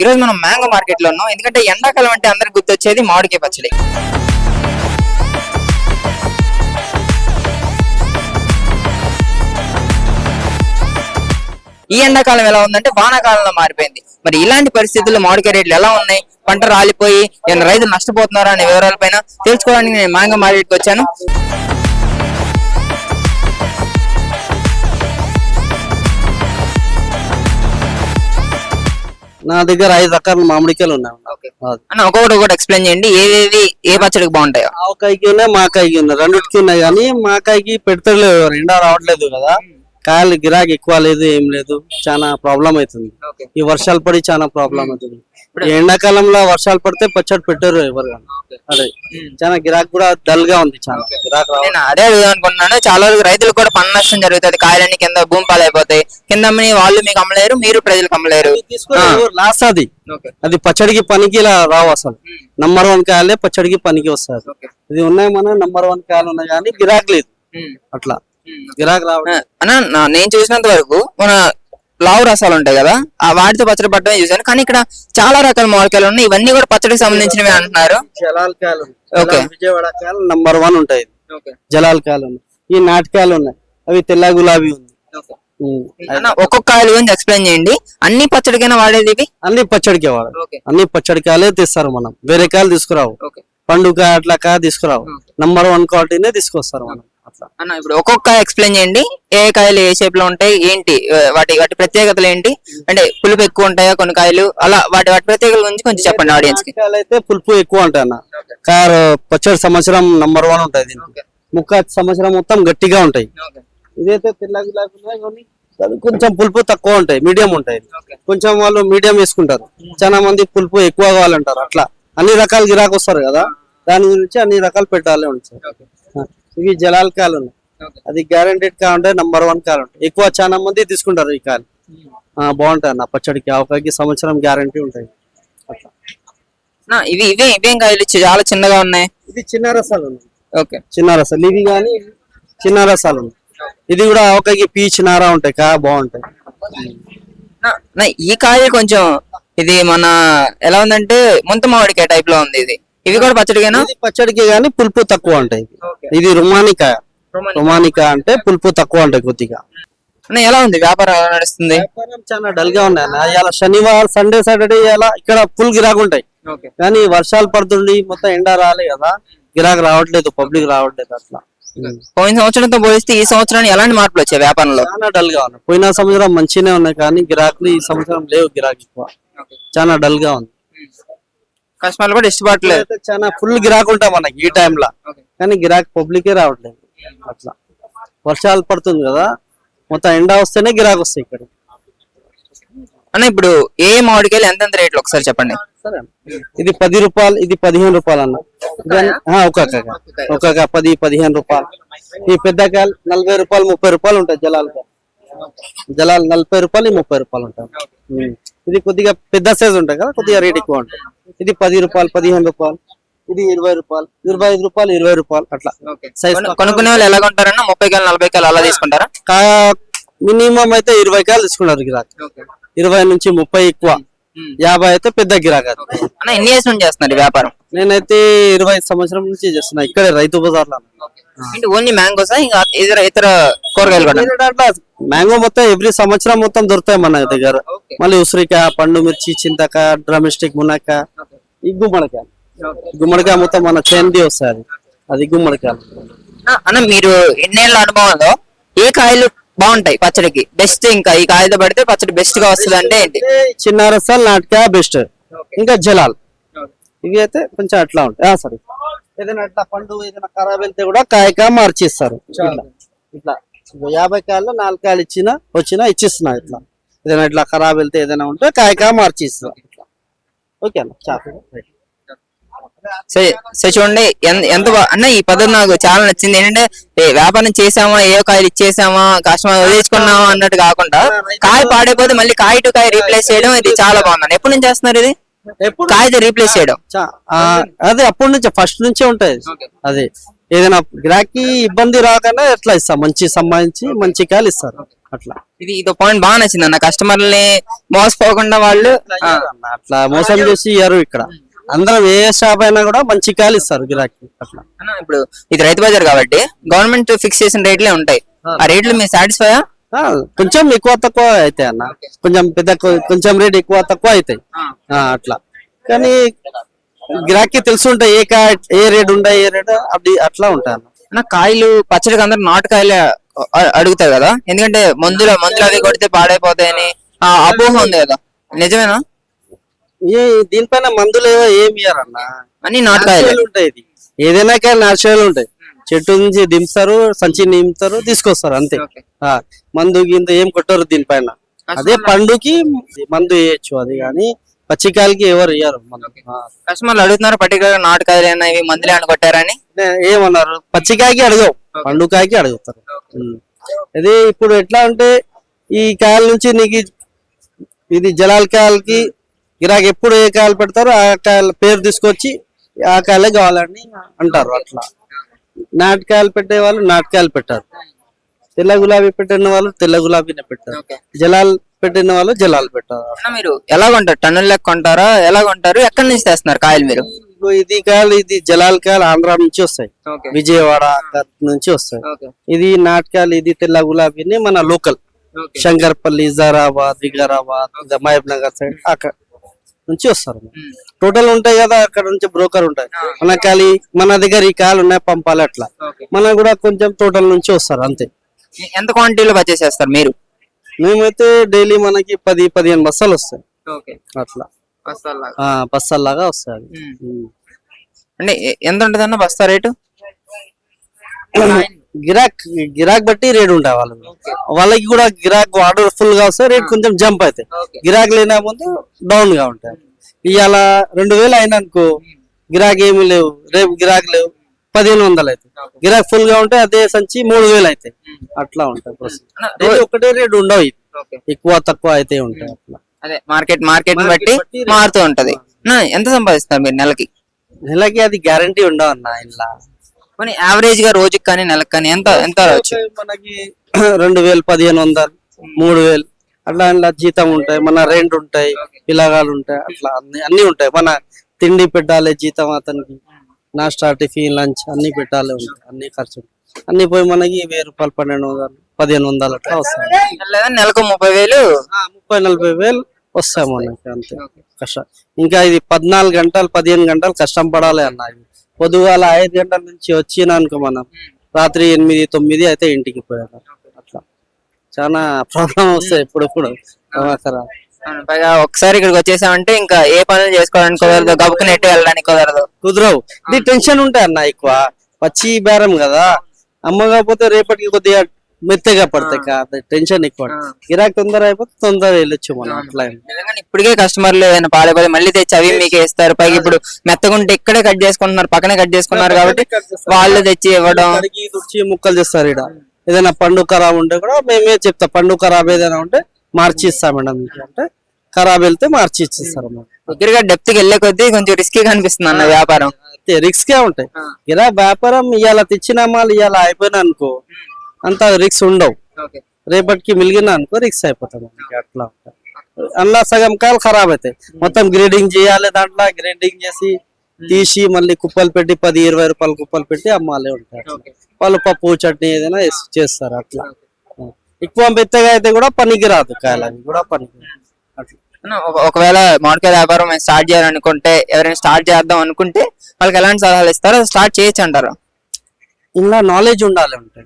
ఈ రోజు మనం మ్యాంగో మార్కెట్ లో ఉన్నాం. ఎందుకంటే ఎండాకాలం అంటే అందరికి గుర్తొచ్చేది మామిడికాయ పచ్చడి. ఈ ఎండాకాలం ఎలా ఉందంటే వానాకాలంలో మారిపోయింది. మరి ఇలాంటి పరిస్థితుల్లో మామిడికాయ రేట్లు ఎలా ఉన్నాయి, పంట రాలిపోయి ఏమైనా రైతులు నష్టపోతున్నారా అనే వివరాలపైన తెలుసుకోవడానికి నేను మ్యాంగో మార్కెట్కి వచ్చాను. నా దగ్గర 5 రకాల మామిడికాయలు ఉన్నాయి అన్న. ఒక్కొక్కటి ఎక్స్ప్లెయిన్ చేయండి, ఏవేవి ఏ పచ్చడికి బాగుంటాయో. ఆవకాయకి ఉన్నాయి, మాకాయకి ఉన్నాయి, రెండుకి ఉన్నాయి. కానీ మాకాయకి పెడతలేదు, ఎండా రావట్లేదు కదా, కాయలు గిరాకీ ఎక్కువ లేదు, ఏం లేదు, చాలా ప్రాబ్లం అవుతుంది. ఈ వర్షాలు పడి చాలా ప్రాబ్లం అవుతుంది. ఎండాకాలంలో వర్షాలు పడితే పచ్చడి పెట్టారు ఎవరు. అదే చాలా గిరాకీ కూడా డల్ గా ఉంది, చాలా గిరాకీ. నేను అదే అనుకుంటున్నాను, చాలా వరకు రైతులకు కూడా పన్ను నష్టం జరుగుతుంది. కాయలన్నీ కింద భూమి పాలైపోతాయి. కింద అమ్మని వాళ్ళు మీకు అమ్మలేరు, మీరు ప్రజలకు అమ్మలేరు. లాస్ అది పచ్చడికి పనికి రావు అసలు. నంబర్ 1 కాయలే పచ్చడికి పనికి వస్తారు. ఇది ఉన్నాయి, మన నంబర్ 1 కాయలు ఉన్నాయి, కానీ గిరాకీ లేదు. అట్లా గిరాకీ రావడం అన్న. నేను చూసినంత వరకు మన లావు రసాలు ఉంటాయి కదా, వాటితో పచ్చడి పట్టడమే చూసాను. కానీ ఇక్కడ చాలా రకాల మామిడికాయలు ఉన్నాయి. ఇవన్నీ కూడా పచ్చడికి సంబంధించినవి అంటున్నారు. జలాల్ కాయలు, విజయవాడ కాయలు నంబర్ 1 ఉంటాయి. జలాల్ కాయలు ఉన్నాయి. ఈ నాటకాయలు ఉన్నాయి, అవి తెల్ల గులాబీ ఉంది. ఒక్కొక్క కాయలు గురించి ఎక్స్ప్లెయిన్ చేయండి. అన్ని పచ్చడికైనా వాడేది ఇవి? అన్ని పచ్చడికే వాడాలి. అన్ని పచ్చడికాయలే తీస్తారు, మనం వేరే కాయలు తీసుకురావు. పండుగ అట్లా కాయ తీసుకురావు, నంబర్ 1 క్వాలిటీనే తీసుకొస్తారు మనం. అన్న ఇప్పుడు ఒక్కొక్క ఎక్స్ప్లెయిన్ చేయండి, ఏ కాయలు ఏ షేప్ లో ఉంటాయి, ఏంటి వాటి వాటి ప్రత్యేకతలు ఏంటి, అంటే పులుపు ఎక్కువ ఉంటాయా కొన్ని కాయలు, అలా వాటి వాటి ప్రత్యేకతల గురించి కొంచెం చెప్పండి ఆడియన్స్ కి. అయితే పులుపు ఎక్కువ ఉంటాయి అన్న. కాయ పచ్చడి సంవత్సరం నంబర్ 1 ఉంటుంది. ముక్క సంవత్సరం మొత్తం గట్టిగా ఉంటాయి. ఇదైతే తెల్ల గులాబీ కొంచెం పులుపు తక్కువ ఉంటాయి, మీడియం ఉంటాయి. కొంచెం వాళ్ళు మీడియం వేసుకుంటారు. చాలా మంది పులుపు ఎక్కువ కావాలంటారు. అట్లా అన్ని రకాల గిరాకు వస్తారు కదా, దాని గురించి అన్ని రకాలు పెట్టాలి ఉంటాయి. ఇవి జలాల్ కాయలు ఉన్నాయి, అది గ్యారంటీడ్ కాయ ఉంటాయి, నంబర్ 1 కాయలు ఉంటాయి. ఎక్కువ చాలా మంది తీసుకుంటారు ఈ కాయలు. బాగుంటాయి అన్న పచ్చడికి, ఆవకాయకి సంవత్సరం గ్యారంటీ ఉంటాయి. ఇవి ఇవేం కాయలు చాలా చిన్నగా ఉన్నాయి. ఇది చిన్న రసాలు ఉన్నాయి. ఓకే, చిన్న రసాలు ఇవి, కానీ చిన్న రసాలు ఉన్నాయి. ఇది కూడా ఆవకాయకి పీచు నారా ఉంటాయి, కాయ బాగుంటాయి. ఈ కాయ కొంచెం ఇది మన ఎలా ఉందంటే ముంత మామిడికాయ టైప్ లో ఉంది. ఇవి కూడా పచ్చడికేనా? పచ్చడికి కానీ పులుపు తక్కువ ఉంటాయి. ఇది రుమానికాయ. రుమానికాయ అంటే పులుపు తక్కువ ఉంటాయి కొద్దిగా. ఎలా ఉంది వ్యాపారం, ఎలా నడుస్తుంది? వ్యాపారం చాలా డల్ గా ఉన్నాయి. ఇలా శనివారం సండే సాటర్డే ఇలా ఇక్కడ ఫుల్ గిరాకు ఉంటాయి. కానీ వర్షాలు పడుతుంది, మొత్తం ఎండ రాలే కదా, గిరాకు రావట్లేదు, పబ్లిక్ రావట్లేదు. అట్లా పోయిన సంవత్సరంతో పోలిస్తే ఈ సంవత్సరానికి ఎలాంటి మార్పులు వచ్చాయి వ్యాపారంలో? చాలా డల్ గా ఉన్నాయి. పోయిన సంవత్సరం మంచిగానే ఉన్నాయి, కానీ గిరాకులు ఈ సంవత్సరం లేవు. గిరాకు ఎక్కువ, చాలా డల్ గా ఉంది. కస్టమర్లు కూడా ఇష్టపడలేదు. చాలా ఫుల్ గిరాకు ఉంటాయి మనకి ఈ టైంలో, కానీ గిరాకు పబ్లికే రావట్లేదు. అట్లా వర్షాలు పడుతుంది కదా, మొత్తం ఎండ వస్తేనే గిరాకు వస్తాయి ఇక్కడ. అన్న ఇప్పుడు ఏ మామిడికాయలు ఎంతెంత రేట్లు ఒకసారి చెప్పండి. ఇది 10 రూపాయలు, ఇది 15 రూపాయలు అన్న. ఒక్కొక్క 10-15 రూపాయలు. ఈ పెద్ద కాయలు 40 రూపాయలు 30 రూపాయలు ఉంటాయి. జలాలు 40 రూపాయలు 30 రూపాయలు ఉంటాయి. ఇది కొద్దిగా పెద్ద సైజ్ ఉంటాయి కదా, కొద్దిగా రేట్ ఎక్కువ ఉంటాయి. ఇది 10 రూపాయలు 15 రూపాయలు, ఇది 20 రూపాయలు 25 రూపాయలు 20 రూపాయలు అట్లా సైజ్. కొనుక్కునే వాళ్ళు ఎలా కొంటారన్నా? 30 కాయలు 40 కాయలు అలా తీసుకుంటారా? మినిమం అయితే 20 కాయలు తీసుకున్నారు గిరాక్. 20 నుంచి 30 ఎక్కువ, 50 అయితే పెద్ద గిరాక్. అన్న ఎన్ని ఇయర్స్ నుంచి చేస్తున్నారు వ్యాపారం? నేనైతే 20 సంవత్సరం నుంచి చేస్తున్నా ఇక్కడే రైతు బజార్ లో. ఓన్లీ మ్యాంగోసా ఇంకా ఇతర కూరగాయలు కూడా? మ్యాంగో మొత్తం ఎవ్రీ సంవత్సరం మొత్తం దొరుకుతాయి మన దగ్గర. మళ్ళీ ఉసిరికాయ, పండు మిర్చి, చింతకాయ, డ్రమిస్టిక్, మునక్కాయ, ఈ గుమ్మడికాయ. గుమ్మడికాయ మొత్తం మన చేంది వస్తాయి, అది గుమ్మడికాయ. అన్న మీరు ఎన్నేళ్ళ అనుభవంలో ఏ కాయలు బాగుంటాయి పచ్చడికి బెస్ట్? ఇంకా ఈ కాయతో పడితే పచ్చడి బెస్ట్ గా వస్తుంది అంటే ఏంటి? చిన్న రసాలు, నాటకాయ బెస్ట్, ఇంకా జలాల్. ఇవి అయితే కొంచెం అట్లా ఉంటాయి. సరే, ఏదైనా అట్లా పండు ఏదైనా ఖరాబ్ వెళ్తే కూడా కాయకాయ మార్చిస్తారు. ఇట్లా 50 కాయలు 4 కాయలు వచ్చినా ఇచ్చిస్తున్నా. ఇట్లా ఏదైనా ఇట్లా ఖరాబ్ వెళ్తే ఏదైనా ఉంటే కాయకాయ మార్చిస్తారు. ఓకే అన్న, చాలా సరే చూడండి ఎంత అన్న. ఈ పద్ధతి నాకు చాలా నచ్చింది. ఏంటంటే వ్యాపారం చేసామా, ఏ కాయలు ఇచ్చేసామా, కస్టమర్ వదిలేసుకున్నామా అన్నట్టు కాకుండా కాయ పాడైపోతే మళ్ళీ కాయ టు కాయ రీప్లేస్ చేయడం, ఇది చాలా బాగుంది. ఎప్పటి నుంచి చేస్తున్నారు ఇది కాయతో రీప్లేస్ చేయడం? అదే అప్పటి నుంచి ఫస్ట్ నుంచే ఉంటాయి. అదే ఏదైనా గిరాకీ ఇబ్బంది రాకనే ఎట్లా ఇస్తాం, మంచి సంబంధించి మంచి కాయలు ఇస్తారు. అట్లా ఇది పాయింట్ బాగా నచ్చింది అన్న, కస్టమర్ని మోసపోకుండా వాళ్ళు అన్న, అట్లా మోసం చేసి ఇయ్యరు ఇక్కడ. అందరం ఏ షాప్ అయినా కూడా మంచి కాయలు ఇస్తారు గిరాకీ అట్లా. అన్న, ఇప్పుడు ఇది రైతు బజార్ కాబట్టి గవర్నమెంట్ ఫిక్స్ చేసిన రేట్లే ఉంటాయి. ఆ రేట్లు మీరు సాటిస్ఫైయా? కొంచెం ఎక్కువ తక్కువ అవుతాయి అన్న, కొంచెం పెద్ద కొంచెం రేట్ ఎక్కువ తక్కువ అవుతాయి అట్లా. కానీ గిరాకీ తెలుసుంటాయి ఏ కాయ ఏ రేట్ ఉంటాయి ఏ రేట్ అవి అట్లా ఉంటాయి అన్న. అన్న, కాయలు పచ్చడికి అందరు నాటుకాయలే అడుగుతారు కదా, ఎందుకంటే మందులు అవి కొడితే పాడైపోతాయని అపోహ ఉంది కదా, నిజమేనా? ఏ దీనిపైన మందులు ఏమి ఇయ్యరన్న, అన్ని నాటుకాయలు Natural ఉంటాయి. ఇది ఏదైనా కానీ నాచురల్ ఉంటాయి. చెట్టు నుంచి దింపుతారు, సంచి నింపుతారు, తీసుకొస్తారు అంతే. మందు గిందు ఏం కొట్టరు దీనిపైన. అదే పండుకి మందు వేయచ్చు, అది కానీ పచ్చికాయలకి ఎవరు ఇయ్యరు మందు. కస్టమర్లు అడుగుతున్నారు పర్టికులర్ నాటుకాయలు ఏమైనా ఇవి మందులు ఏమైనా కొట్టారని. ఏమన్నారు, పచ్చికాయకి అడగవు, పండుకాయకి అడుగుతారు. ఇది ఇప్పుడు ఎట్లా అంటే ఈ కాయల నుంచి నీకు ఇది జలాల కాయలకి గిరాకీ ఎప్పుడు ఏ కాయలు పెడతారో ఆ కాయల పేరు తీసుకొచ్చి ఆ కాయలే కావాలని అంటారు అట్లా. నాటకాయలు పెట్టే వాళ్ళు నాటకాయలు పెట్టారు, తెల్ల గులాబీ పెట్టిన వాళ్ళు తెల్ల గులాబీనే పెట్టారు, జలాలు పెట్టిన వాళ్ళు జలాలు పెట్టారు. అన్న, మీరు ఎలా కొంటారు? టన్నుల లెక్క కొంటారా? ఎలా కొంటారు? ఎక్కడి నుంచి తెస్తున్నారు కాయలు మీరు? ఇప్పుడు ఇది కాయలు, ఇది జలాల కాయలు ఆంధ్ర నుంచి వస్తాయి, విజయవాడ నుంచి వస్తాయి. ఇది నాటకాలు, ఇది తెల్ల గులాబీని మన లోకల్ శంకర్పల్లి, జరాబాద్, వికారాబాద్, మహబూబ్ నగర్ సైడ్ అక్కడ నుంచి వస్తారు. టోటల్ ఉంటాయి కదా, అక్కడ నుంచి బ్రోకర్ ఉంటాయి. మన దగ్గర ఈ కాయలు ఉన్నాయి పంపాలి అట్లా. మనకు కూడా కొంచెం టోటల్ నుంచి వస్తారు అంతే. ఎంత క్వాంటిటీలో పర్చేస్ చేస్తారు మీరు? మేమైతే డైలీ మనకి 10-15 బస్తాలు వస్తాయి అట్లా, బస్తాల్లాగా వస్తాయి. అంటే ఎంత ఉంటది అన్న బస్తా రేటు? గిరాక్ బట్టి రేట్ ఉంటాయి వాళ్ళకి కూడా. గిరాక్ ఆర్డర్ ఫుల్ గా వస్తే రేట్ కొంచెం జంప్ అవుతాయి, గిరాక్ లేనా ముందు డౌన్ గా ఉంటాయి. ఇవాళ 2000 అయినా అనుకో, గిరాక్ ఏమి లేవు, రేపు గిరాక్ లేవు, 1500 అవుతాయి. గిరాక్ ఫుల్ గా ఉంటే అదే సంచి 3000 అవుతాయి. అట్లా ఉంటాయి. ఒకటే రేట్ ఉండవు, ఎక్కువ తక్కువ అయితే ఉంటాయి అట్లా. అదే మార్కెట్ బట్టి మారుతూ ఉంటది. ఎంత సంపాదిస్తారు మీరు నెలకి? నెలకి అది గ్యారంటీ ఉండవు అన్న. ఇలా కానీ యావరేజ్ గా రోజుకి కానీ నెలకు కానీ ఎంత రావచ్చు? మనకి 2000, 1500, 3000 అట్లా అట్లా జీతం ఉంటాయి, మన రెంట్ ఉంటాయి, పిల్లగాలు ఉంటాయి, అట్లా అన్ని ఉంటాయి. మన తిండి పెట్టాలి, జీతం అతనికి, నాస్టా, టిఫిన్, లంచ్ అన్ని పెట్టాలి ఉంటాయి, అన్ని ఖర్చు అన్ని పోయి మనకి 1000 రూపాయలు, 1200, 1500 అట్లా వస్తాయి. నెలకు 30,000, 30,000-40,000 వస్తాయి మనకి అంతే. కష్టం ఇంకా ఇది 14 గంటలు 15 గంటలు కష్టం పడాలి అన్న. పొద్దుగాల 5 గంటల నుంచి వచ్చినా అనుకో మనం రాత్రి 8-9 అయితే ఇంటికి పోయాలి. అట్లా చాలా ప్రాబ్లం వస్తాయి ఇప్పుడు. పైగా ఒకసారి ఇక్కడికి వచ్చేసామంటే ఇంకా ఏ పనులు చేసుకోవడానికి కుదరదు, గబుకు నెట్టి వెళ్ళడానికి కుదరవు. ఇది టెన్షన్ ఉంటాయి అన్న, ఎక్కువ పచ్చి బేరం కదా, అమ్మకపోతే రేపటికి కొద్దిగా మెత్తగా పడతాయి, టెన్షన్ ఎక్కువ. గిరాక్ తొందర అయిపోతే తొందర వెళ్ళొచ్చు మనం అట్లా. ఇప్పటికే కస్టమర్లు ఏదైనా పాడైపోతే మళ్ళీ తెచ్చి అవి మీకే ఇస్తారు. పైగా ఇప్పుడు మెత్తగుంటే ఇక్కడే కట్ చేసుకుంటున్నారు, పక్కనే కట్ చేసుకున్నారు కాబట్టి వాళ్ళు తెచ్చి ఇవ్వడం, ముక్కలు చేస్తారు. ఇక్కడ ఏదైనా పండు ఖరాబ్ ఉంటే కూడా మేమే చెప్తా, పండు ఖరాబ్ ఏదైనా ఉంటే మార్చి ఇస్తాం మేడం, అంటే ఖరాబ్ వెళ్తే మార్చి ఇచ్చిస్తారు. దగ్గరగా డెప్త్ కి వెళ్ళే కొద్దీ కొంచెం రిస్కీగా అనిపిస్తుంది అన్న వ్యాపారం. రిస్క్ ఉంటాయి ఇలా వ్యాపారం. ఇవాళ తెచ్చిన మాల్ ఇవాళ అయిపోయినా అనుకో అంత రిక్స్ ఉండవు, రేపటికి మిలిగిన అనుకో రిక్స్ అయిపోతాం అట్లా. అలా సగం కాయలు ఖరాబ్ అవుతాయి, మొత్తం గ్రేడింగ్ చేయాలి, దాంట్లో గ్రేడింగ్ చేసి తీసి మళ్ళీ కుప్పలు పెట్టి 10-20 రూపాయలు కుప్పలు పెట్టి అమ్మాలే ఉంటాయి. వాళ్ళు పప్పు చట్నీ ఏదైనా చేస్తారు అట్లా. ఎక్కువ మెత్తగా అయితే కూడా పనికి రాదు, కాయలు కూడా పనికి. ఒకవేళ మామిడికాయ వ్యాపారం స్టార్ట్ చేయాలనుకుంటే, ఎవరైనా స్టార్ట్ చేద్దాం అనుకుంటే వాళ్ళకి ఎలాంటి సలహాలు ఇస్తారో? స్టార్ట్ చేయొచ్చు అంటారు? ఇలా నాలెడ్జ్ ఉండాలి ఉంటాయి.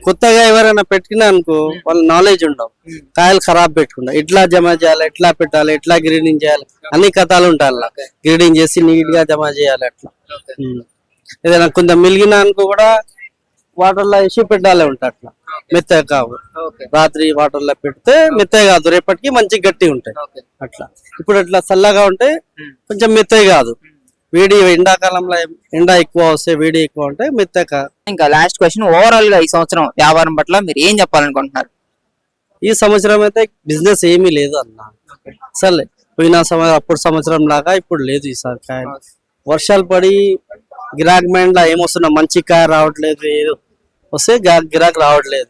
కొత్తగా ఎవరైనా పెట్టినా అనుకో వాళ్ళు నాలెడ్జ్ ఉండవు, కాయలు ఖరాబ్ పెట్టుకుంటా, ఎట్లా జమ చేయాలి, ఎట్లా పెట్టాలి, ఎట్లా గ్రేడింగ్ చేయాలి, అన్ని కథలు ఉంటాయి. అలా గ్రేడింగ్ చేసి నీట్ గా జమ చేయాలి అట్లా. ఏదైనా కొంచెం మిలిగిన అనుకో కూడా వాటర్ లో వేసి పెట్టాలి ఉంటాయి అట్లా. మెత్తగా కావు, రాత్రి వాటర్ లో పెడితే మెత్తగా కాదు, రేపటికి మంచి గట్టి ఉంటాయి అట్లా. ఇప్పుడు అట్లా చల్లగా ఉంటే కొంచెం మెత్తగా కాదు, వేడి ఎండాకాలంలో ఎండ ఎక్కువ వస్తే వేడి ఎక్కువ ఉంటే మెత్తగా. ఇంకా లాస్ట్ క్వశ్చన్, ఓవరాల్ గా ఈ సంవత్సరం వ్యాపారం పట్ల మీరు ఏం చెప్పాలనుకుంటున్నారు? ఈ సంవత్సరం అయితే బిజినెస్ ఏమీ లేదు అన్న, సరే పోయిన అప్పుడు సంవత్సరం లాగా ఇప్పుడు లేదు. ఈసారి కాయ వర్షాలు పడి గిరాక్ మైండ్ లా ఏమొస్తున్నా మంచి కాయ రావట్లేదు, ఏదో వస్తే గిరాక్ రావట్లేదు.